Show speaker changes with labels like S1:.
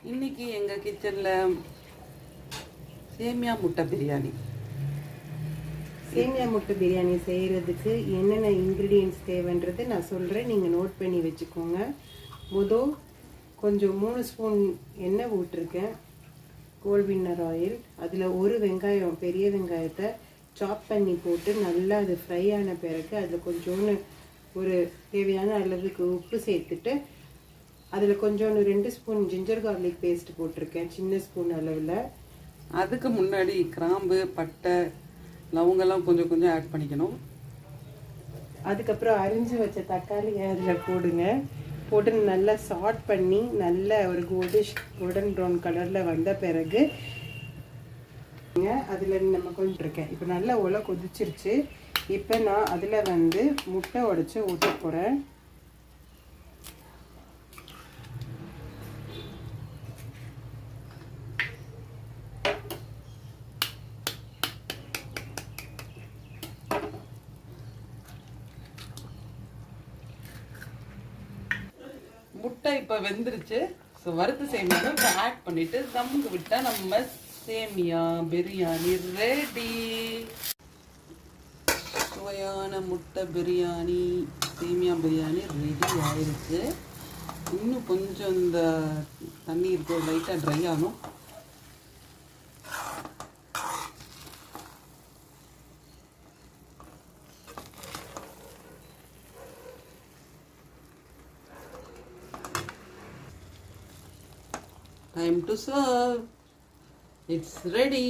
S1: இன்னைக்கு எங்கள் கிச்சனில் சேமியா முட்டை பிரியாணி.
S2: சேமியா முட்டை பிரியாணி செய்கிறதுக்கு என்னென்ன இன்க்ரீடியன்ட்ஸ் தேவைன்றது நான் சொல்கிறேன், நீங்கள் நோட் பண்ணி வச்சுக்கோங்க. கொஞ்சம் 3 ஸ்பூன் எண்ணெய் விட்டுருக்கேன், கோல்ட் வின்னர் ஆயில். அதில் ஒரு வெங்காயம், பெரிய வெங்காயத்தை சாப் பண்ணி போட்டு நல்லா அது ஃப்ரை ஆன பிறகு அதில் கொஞ்சோன்னு ஒரு தேவையான அளவுக்கு உப்பு சேர்த்துட்டு அதில் கொஞ்சோன்னு 2 ஸ்பூன் ஜிஞ்சர் கார்லிக் பேஸ்ட் போட்டிருக்கேன், சின்ன ஸ்பூன் அளவில்.
S1: அதுக்கு முன்னாடி கிராம்பு, பட்டை, லவங்கெல்லாம் கொஞ்சம் கொஞ்சம் ஆட் பண்ணிக்கணும்.
S2: அதுக்கப்புறம் அரிஞ்சு வச்ச தக்காளியை அதில் போட்டு நல்லா சாட் பண்ணி நல்ல ஒரு கோல்டன் ப்ரௌன் கலரில் வந்த பிறகு அதில் நம்ம கொஞ்சம் இருக்கேன். இப்போ நல்லா உலை கொதிச்சிருச்சு. இப்போ நான் அதில் முட்டை உடைச்சி ஊற்ற போகிறேன்.
S1: முட்டை இப்போ வெந்துருச்சு. ஸோ வறுத்து சேமியாவை இப்போ ஆட் பண்ணிவிட்டு தம்முக்கு விட்டால் நம்ம சேமியா பிரியாணி ரெடி. சுவையான முட்டை பிரியாணி, சேமியா பிரியாணி ரெடி ஆயிடுச்சு. இன்னும் கொஞ்சம் இந்த தண்ணி இருக்கு, லைட்டாக ட்ரை ஆகணும். Time to serve. It's ready.